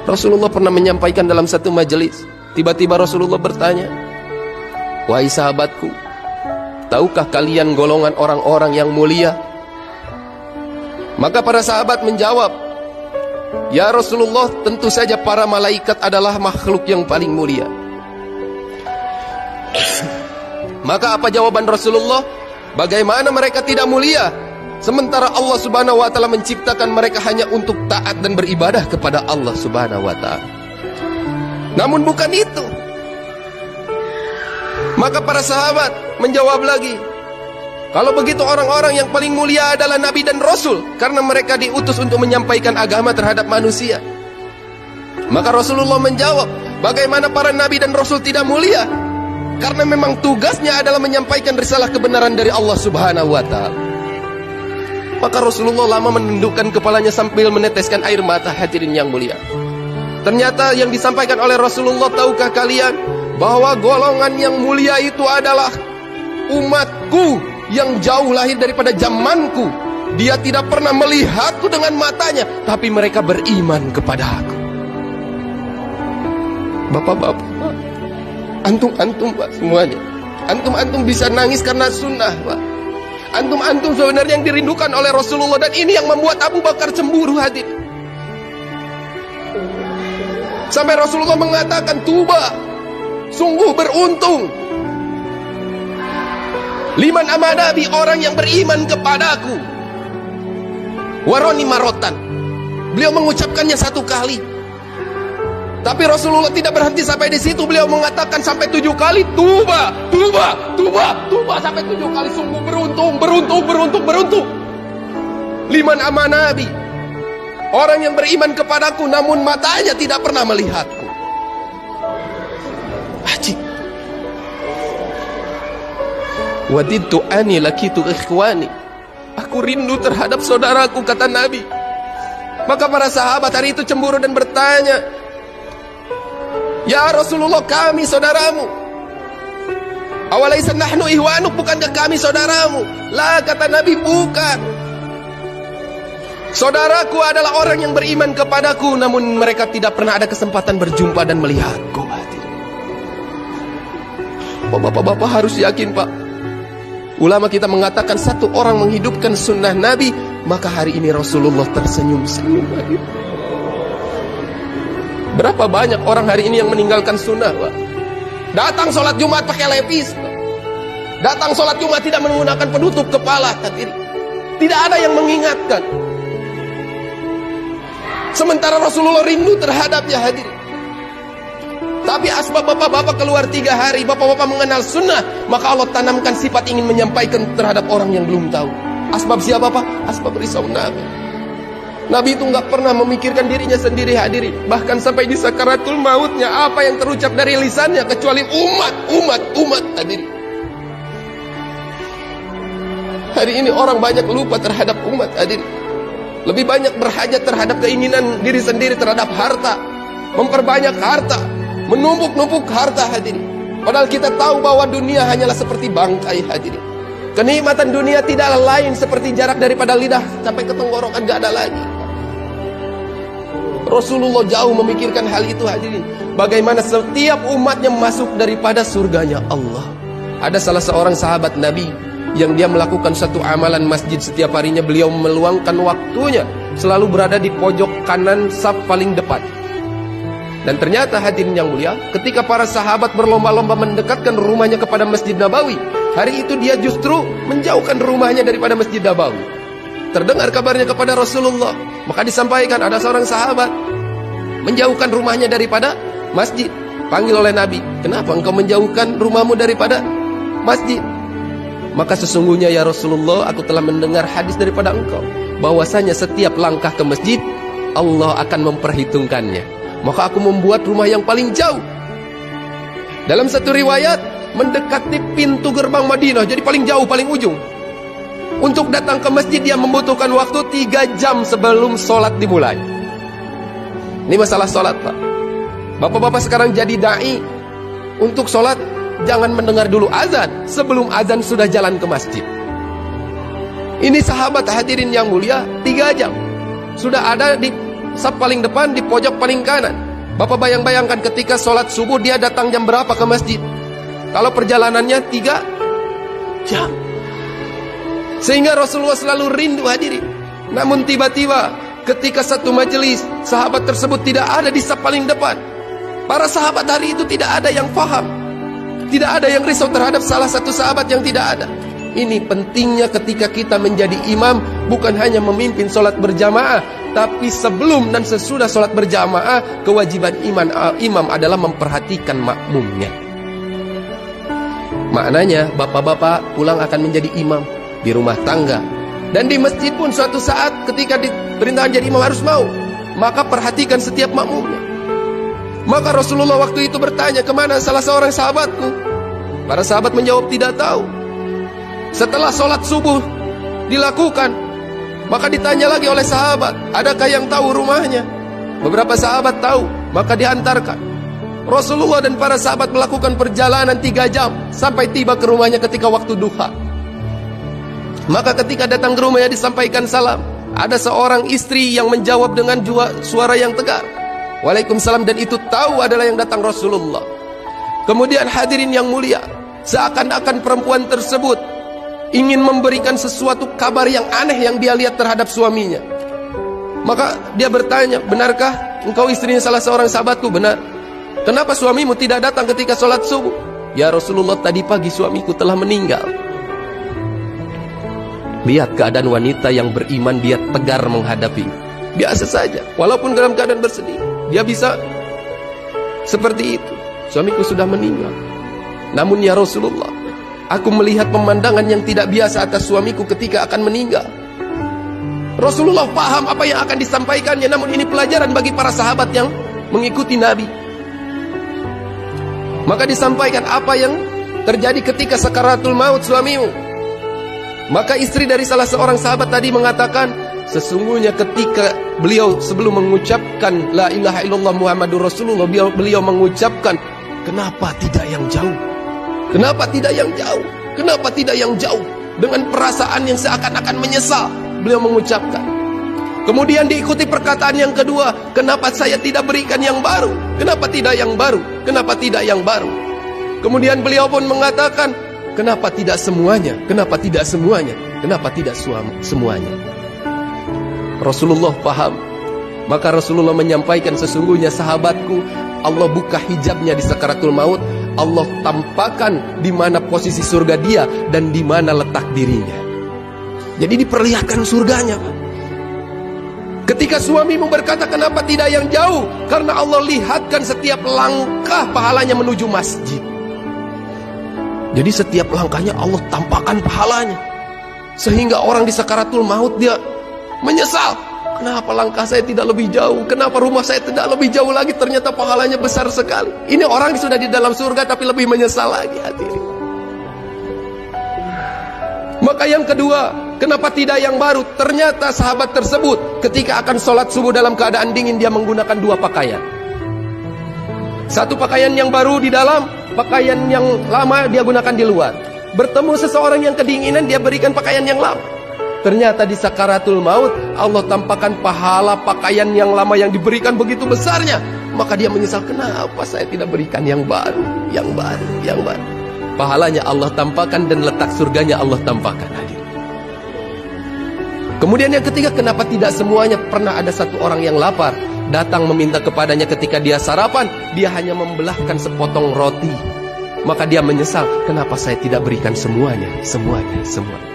Rasulullah pernah menyampaikan dalam satu majelis, tiba-tiba Rasulullah bertanya, "Wahai sahabatku, tahukah kalian golongan orang-orang yang mulia?" Maka para sahabat menjawab, "Ya Rasulullah, tentu saja para malaikat adalah makhluk yang paling mulia." Maka apa jawaban Rasulullah? Bagaimana mereka tidak mulia, sementara Allah Subhanahu wa taala menciptakan mereka hanya untuk taat dan beribadah kepada Allah Subhanahu wa taala. Namun bukan itu. Maka para sahabat menjawab lagi, kalau begitu orang-orang yang paling mulia adalah Nabi dan Rasul, karena mereka diutus untuk menyampaikan agama terhadap manusia. Maka Rasulullah menjawab, bagaimana para Nabi dan Rasul tidak mulia? Karena memang tugasnya adalah menyampaikan risalah kebenaran dari Allah Subhanahu wa ta'ala. Maka Rasulullah lama menundukkan kepalanya sambil meneteskan air mata. Hadirin yang mulia, ternyata yang disampaikan oleh Rasulullah, tahukah kalian bahwa golongan yang mulia itu adalah umatku yang jauh lahir daripada zamanku. Dia tidak pernah melihatku dengan matanya, tapi mereka beriman kepada aku. Bapak-bapak, antum-antum Pak, semuanya, antum-antum bisa nangis karena sunnah Pak. Antum-antum sebenarnya yang dirindukan oleh Rasulullah, dan ini yang membuat Abu Bakar cemburu. Hadir sampai Rasulullah mengatakan, tuba, sungguh beruntung liman amanabi, orang yang beriman kepadaku. Waroni marotan, beliau mengucapkannya 1 kali. Tapi Rasulullah tidak berhenti sampai di situ. Beliau mengatakan sampai 7 kali, tuba, tuba, tuba, tuba, sampai 7 kali. Sungguh beruntung, beruntung, beruntung, beruntung liman amanabi, orang yang beriman kepadaku namun matanya tidak pernah melihatku. Ajib. Waditu ani lakitu ikhwani, aku rindu terhadap saudaraku, kata Nabi. Maka para sahabat hari itu cemburu dan bertanya, ya Rasulullah, kami saudaramu. Awalaisa nahnu ihwanuk, bukankah kami saudaramu? La, kata Nabi, bukan. Saudaraku adalah orang yang beriman kepadaku, namun mereka tidak pernah ada kesempatan berjumpa dan melihatku. Bapak-bapak harus yakin Pak. Ulama kita mengatakan satu orang menghidupkan sunnah Nabi, maka hari ini Rasulullah tersenyum-senyum lagi. Berapa banyak orang hari ini yang meninggalkan sunnah Pak? Datang sholat Jumat pakai lepis Pak. Datang sholat Jumat tidak menggunakan penutup kepala. Tidak ada yang mengingatkan. Sementara Rasulullah rindu terhadapnya. Hadir. Tapi asbab bapak-bapak keluar 3 hari, bapak-bapak mengenal sunnah, maka Allah tanamkan sifat ingin menyampaikan terhadap orang yang belum tahu. Asbab siapa Pak? Asbab risau Nabi. Nabi itu nggak pernah memikirkan dirinya sendiri. Hadirin, bahkan sampai di sakaratul mautnya, apa yang terucap dari lisannya kecuali umat. Hadirin, hari ini orang banyak lupa terhadap umat. Hadirin, lebih banyak berhajat terhadap keinginan diri sendiri terhadap harta, memperbanyak harta, menumpuk-numpuk harta. Hadirin, padahal kita tahu bahwa dunia hanyalah seperti bangkai. Hadirin, kenikmatan dunia tidaklah lain seperti jarak daripada lidah sampai ke tenggorokan, gak ada lagi. Rasulullah jauh memikirkan hal itu. Hadirin, bagaimana setiap umatnya masuk daripada surganya Allah. Ada salah seorang sahabat Nabi yang dia melakukan satu amalan masjid setiap harinya. Beliau meluangkan waktunya selalu berada di pojok kanan saf paling depan. Dan ternyata hadirin yang mulia, ketika para sahabat berlomba-lomba mendekatkan rumahnya kepada Masjid Nabawi, hari itu dia justru menjauhkan rumahnya daripada Masjid Nabawi. Terdengar kabarnya kepada Rasulullah, maka disampaikan ada seorang sahabat menjauhkan rumahnya daripada masjid. Panggil oleh Nabi, kenapa engkau menjauhkan rumahmu daripada masjid? Maka sesungguhnya ya Rasulullah, aku telah mendengar hadis daripada engkau, bahwasanya setiap langkah ke masjid Allah akan memperhitungkannya. Maka aku membuat rumah yang paling jauh. Dalam satu riwayat, mendekati pintu gerbang Madinah, jadi paling jauh, paling ujung. Untuk datang ke masjid dia membutuhkan waktu 3 jam sebelum sholat dimulai. Ini masalah sholat Pak. Bapak-bapak sekarang jadi da'i, untuk sholat jangan mendengar dulu azan, sebelum azan sudah jalan ke masjid. Ini sahabat hadirin yang mulia, 3 jam sudah ada di saf paling depan di pojok paling kanan. Bapak bayangkan ketika sholat subuh dia datang jam berapa ke masjid? Kalau perjalanannya 3 jam. Sehingga Rasulullah selalu rindu hadirin. Namun tiba-tiba ketika satu majelis, sahabat tersebut tidak ada di saf paling depan. Para sahabat hari itu tidak ada yang paham, tidak ada yang risau terhadap salah satu sahabat yang tidak ada. Ini pentingnya ketika kita menjadi imam, bukan hanya memimpin sholat berjamaah, tapi sebelum dan sesudah sholat berjamaah, kewajiban imam adalah memperhatikan makmumnya. Maknanya bapak-bapak pulang akan menjadi imam di rumah tangga, dan di masjid pun suatu saat ketika diperintahkan jadi imam harus mau. Maka perhatikan setiap makmumnya. Maka Rasulullah waktu itu bertanya, kemana salah seorang sahabatku? Para sahabat menjawab tidak tahu. Setelah sholat subuh dilakukan, maka ditanya lagi oleh sahabat, adakah yang tahu rumahnya? Beberapa sahabat tahu, maka diantarkan. Rasulullah dan para sahabat melakukan perjalanan 3 jam sampai tiba ke rumahnya ketika waktu duha. Maka ketika datang ke rumahnya disampaikan salam. Ada seorang istri yang menjawab dengan suara yang tegar, Waalaikumsalam, dan itu tahu adalah yang datang Rasulullah. Kemudian hadirin yang mulia, seakan-akan perempuan tersebut ingin memberikan sesuatu kabar yang aneh yang dia lihat terhadap suaminya. Maka dia bertanya, benarkah engkau istrinya salah seorang sahabatku? Benar. Kenapa suamimu tidak datang ketika sholat subuh? Ya Rasulullah, tadi pagi suamiku telah meninggal. Lihat keadaan wanita yang beriman, dia tegar menghadapi. Biasa saja, walaupun dalam keadaan bersedih, dia bisa seperti itu. Suamiku sudah meninggal. Namun ya Rasulullah, aku melihat pemandangan yang tidak biasa atas suamiku ketika akan meninggal. Rasulullah paham apa yang akan disampaikannya, namun ini pelajaran bagi para sahabat yang mengikuti Nabi. Maka disampaikan apa yang terjadi ketika sakaratul maut suamimu. Maka istri dari salah seorang sahabat tadi mengatakan, sesungguhnya ketika beliau sebelum mengucapkan la ilaha illallah Muhammadur Rasulullah, beliau mengucapkan, kenapa tidak yang jauh? Kenapa tidak yang jauh? Kenapa tidak yang jauh? Dengan perasaan yang seakan-akan menyesal, beliau mengucapkan. Kemudian diikuti perkataan yang kedua, kenapa saya tidak berikan yang baru? Kenapa tidak yang baru? Kenapa tidak yang baru? Kemudian beliau pun mengatakan, kenapa tidak semuanya? Kenapa tidak semuanya? Kenapa tidak semuanya? Rasulullah paham. Maka Rasulullah menyampaikan, sesungguhnya sahabatku, Allah buka hijabnya di sakaratul maut. Allah tampakkan di mana posisi surga dia dan di mana letak dirinya. Jadi diperlihatkan surganya. Ketika suamimu berkata kenapa tidak yang jauh, karena Allah lihatkan setiap langkah pahalanya menuju masjid. Jadi setiap langkahnya Allah tampakkan pahalanya, sehingga orang di sakaratul maut dia menyesal. Kenapa langkah saya tidak lebih jauh? Kenapa rumah saya tidak lebih jauh lagi? Ternyata pahalanya besar sekali. Ini orang sudah di dalam surga tapi lebih menyesal lagi hadirin. Maka yang kedua, kenapa tidak yang baru? Ternyata sahabat tersebut ketika akan sholat subuh dalam keadaan dingin, dia menggunakan 2 pakaian. Satu pakaian yang baru di dalam, pakaian yang lama dia gunakan di luar. Bertemu seseorang yang kedinginan, dia berikan pakaian yang lama. Ternyata di sakaratul maut Allah tampakkan pahala pakaian yang lama yang diberikan begitu besarnya. Maka dia menyesal, kenapa saya tidak berikan yang baru, yang baru, yang baru. Pahalanya Allah tampakkan dan letak surganya Allah tampakkan. Kemudian yang ketiga, kenapa tidak semuanya? Pernah ada satu orang yang lapar, datang meminta kepadanya ketika dia sarapan, dia hanya membelahkan sepotong roti. Maka dia menyesal, kenapa saya tidak berikan semuanya, semuanya, semuanya.